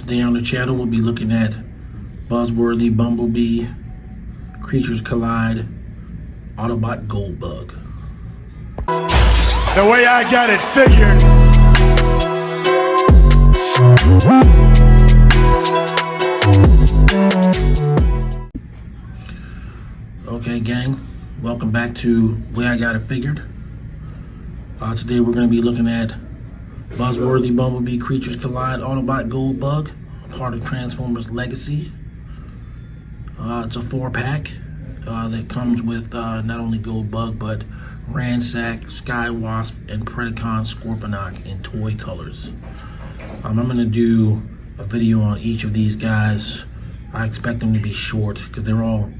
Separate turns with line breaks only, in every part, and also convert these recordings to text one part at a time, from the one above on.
Today on the channel, we'll be looking at Buzzworthy Bumblebee, Creatures Collide, Autobot Goldbug.
The way I got it figured.
Okay, gang, welcome back to Way I Got It Figured. Today we're going to be looking at Buzzworthy Bumblebee, Creatures Collide, Autobot Goldbug, part of Transformers Legacy. It's a 4-pack that comes with not only Goldbug, but Ransack, Sky Wasp, and Predacon Scorponok in toy colors. I'm going to do a video on each of these guys. I expect them to be short because they're all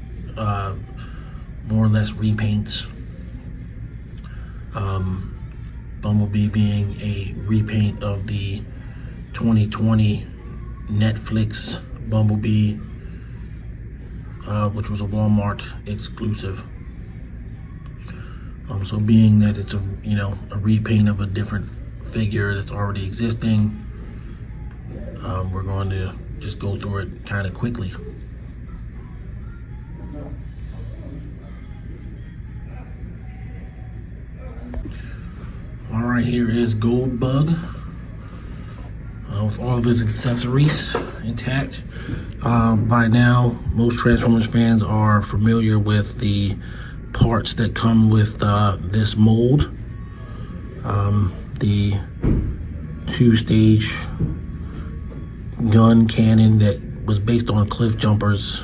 more or less repaints. Bumblebee being a repaint of the 2020 Netflix Bumblebee, which was a Walmart exclusive. So being that it's a repaint of a different figure that's already existing, we're going to just go through it kind of quickly. All right, here is Goldbug with all of his accessories intact. By now, most Transformers fans are familiar with the parts that come with this mold. The 2-stage gun cannon that was based on Cliff Jumper's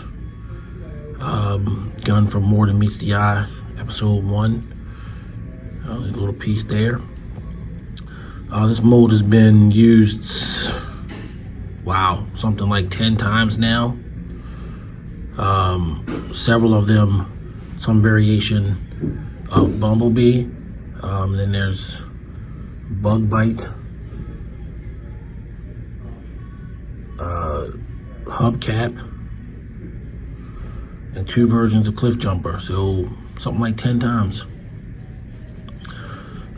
gun from More Than Meets the Eye, episode 1. A little piece there. This mold has been used, something like 10 times now. Several of them, some variation of Bumblebee. Then there's Bug Bite, Hubcap, and 2 versions of Cliff Jumper. So something like 10 times.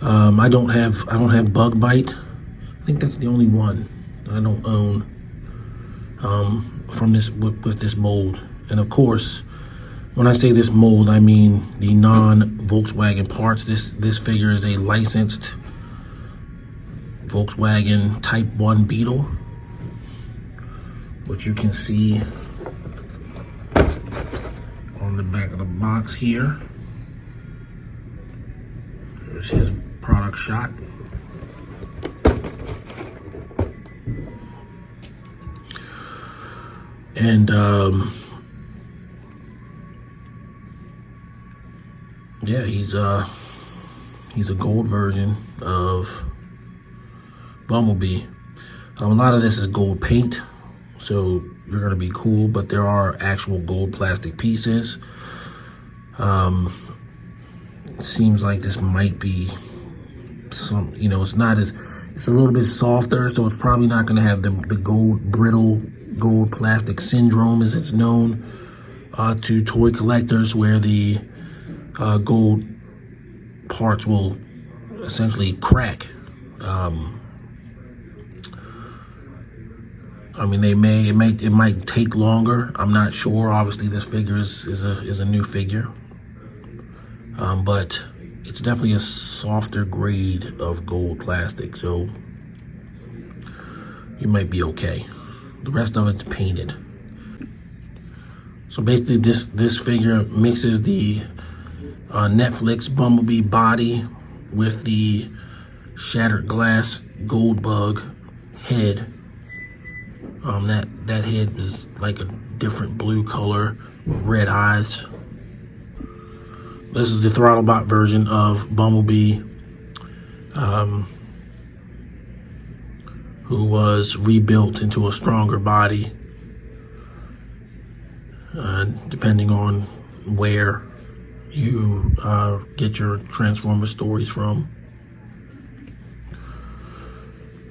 I don't have Bug Bite. I think that's the only one that I don't own from this with this mold. And of course, when I say this mold, I mean the non-Volkswagen parts. This figure is a licensed Volkswagen Type 1 Beetle, which you can see on the back of the box here. There's his product shot. And yeah, he's a gold version of Bumblebee. A lot of this is gold paint, so you're gonna be cool, but there are actual gold plastic pieces. Seems like this might be some, it's a little bit softer, so it's probably not going to have the brittle gold plastic syndrome as it's known to toy collectors, where the gold parts will essentially crack. It might take longer. I'm not sure. Obviously, this figure is a new figure. But it's definitely a softer grade of gold plastic, so you might be okay. The rest of it's painted. So basically, this figure mixes the Netflix Bumblebee body with the shattered glass Goldbug head. That head is like a different blue color with red eyes. This is the Throttlebot version of Bumblebee, who was rebuilt into a stronger body, depending on where you get your Transformer stories from.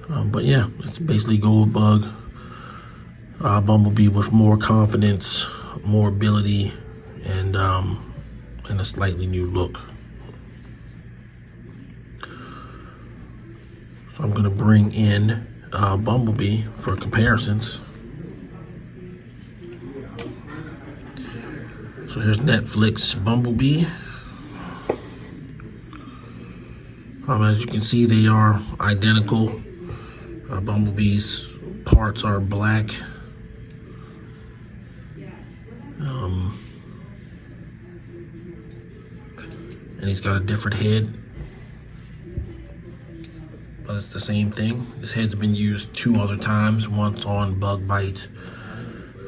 But yeah, it's basically Goldbug, Bumblebee with more confidence, more ability, and a slightly new look. So I'm going to bring in Bumblebee for comparisons. So here's Netflix Bumblebee. As you can see, they are identical. Bumblebee's parts are black. And he's got a different head, but it's the same thing. This head's been used 2 other times, once on Bug Bite,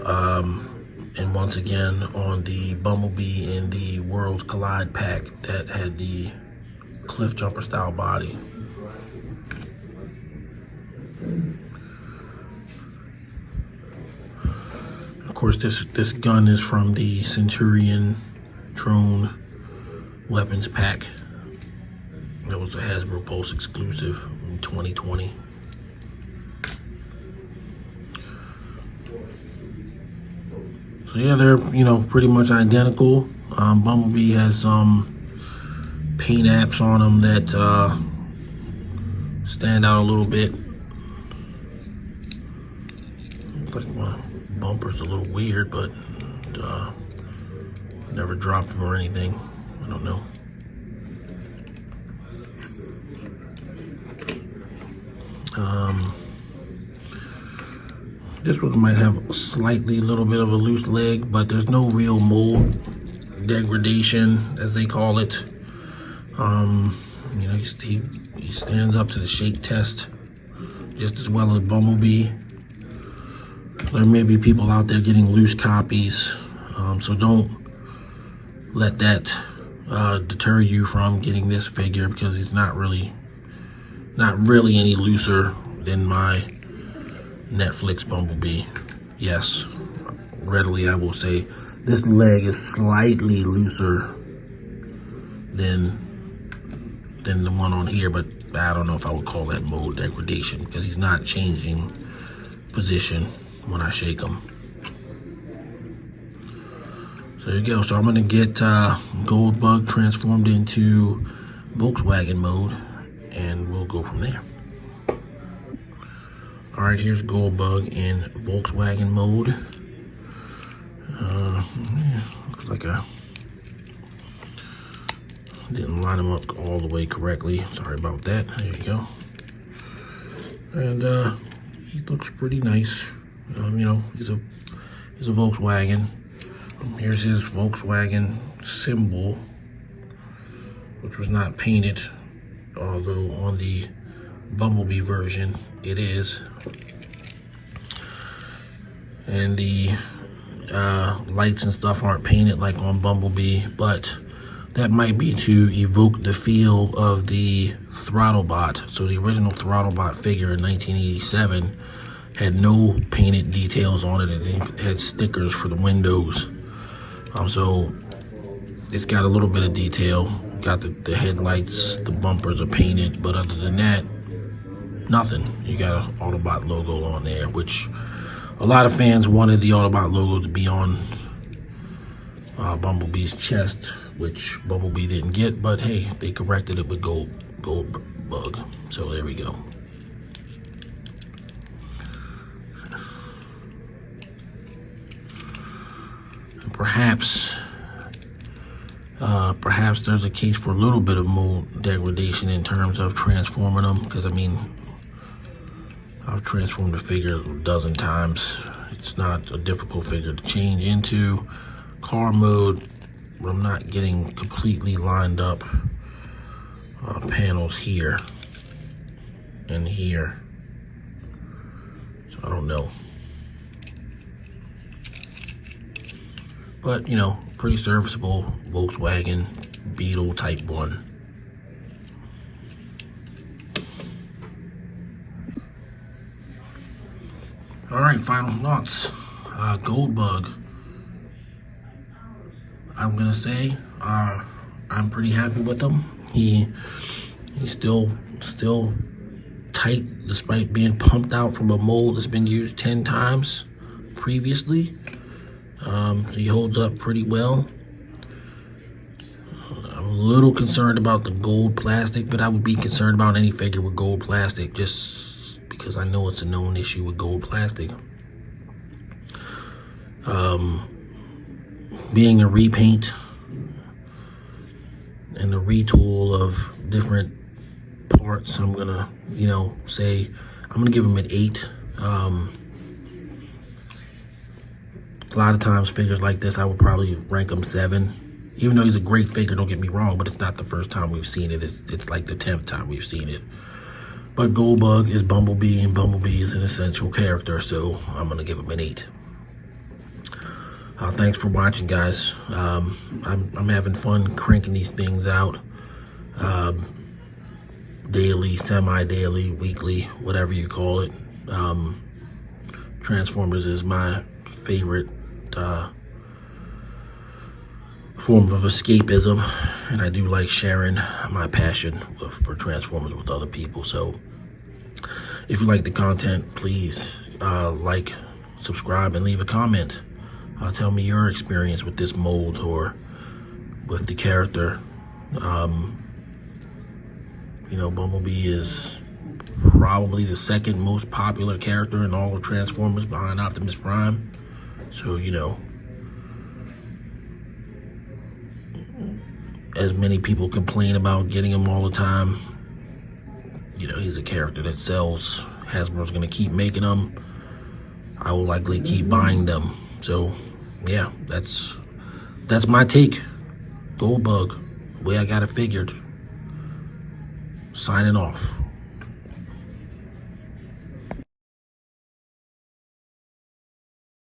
and once again on the Bumblebee in the Worlds Collide pack that had the Cliff Jumper style body. Of course, this gun is from the Centurion drone weapons pack. That was a Hasbro Pulse exclusive in 2020. So yeah, they're, you know, pretty much identical. Bumblebee has some paint apps on them that stand out a little bit. But my bumper's a little weird, but never dropped them or anything. I don't know. This one might have a little bit of a loose leg, but there's no real mold degradation, as they call it. You know, he stands up to the shake test just as well as Bumblebee. There may be people out there getting loose copies, so don't let that deter you from getting this figure, because it's not really any looser than my Netflix Bumblebee. Yes, readily I will say this leg is slightly looser than the one on here, but I don't know if I would call that mold degradation, because he's not changing position when I shake him. So there you go. So I'm going to get Goldbug transformed into Volkswagen mode, and we'll go from there. Alright, here's Goldbug in Volkswagen mode. Looks like I didn't line him up all the way correctly. Sorry about that. There you go. And he looks pretty nice. You know, he's a Volkswagen. Here's his Volkswagen symbol, which was not painted, although on the Bumblebee version it is. And the lights and stuff aren't painted like on Bumblebee, but that might be to evoke the feel of the Throttlebot. So the original Throttlebot figure in 1987 had no painted details on it, and it had stickers for the windows. So it's got a little bit of detail. Got the headlights, the bumpers are painted, but other than that, nothing. You got an Autobot logo on there, which a lot of fans wanted the Autobot logo to be on Bumblebee's chest, which Bumblebee didn't get, but hey, they corrected it with Goldbug. So there we go. Perhaps there's a case for a little bit of mold degradation in terms of transforming them, because I mean, I've transformed the figure a dozen times. It's not a difficult figure to change into. Car mode, but I'm not getting completely lined up panels here and here, so I don't know. But, you know, pretty serviceable Volkswagen Beetle Type 1. Alright, final thoughts. Goldbug. I'm gonna say I'm pretty happy with him. He's still tight despite being pumped out from a mold that's been used 10 times previously. So he holds up pretty well. I'm a little concerned about the gold plastic, but I would be concerned about any figure with gold plastic just because I know it's a known issue with gold plastic. Being a repaint and a retool of different parts, I'm gonna, say I'm gonna give him an 8. A lot of times figures like this, I would probably rank him 7. Even though he's a great figure, don't get me wrong, but it's not the first time we've seen it. It's like the 10th time we've seen it. But Goldbug is Bumblebee, and Bumblebee is an essential character, so I'm gonna give him an 8. Thanks for watching, guys. I'm having fun cranking these things out. Daily, semi-daily, weekly, whatever you call it. Transformers is my favorite form of escapism, and I do like sharing my passion for Transformers with other people. So if you like the content, please like, subscribe, and leave a comment. Tell me your experience with this mold or with the character. Bumblebee is probably the second most popular character in all of Transformers behind Optimus Prime. So, as many people complain about getting him all the time, he's a character that sells. Hasbro's going to keep making them. I will likely keep buying them. So, yeah, that's my take. Goldbug, way I got it figured. Signing off.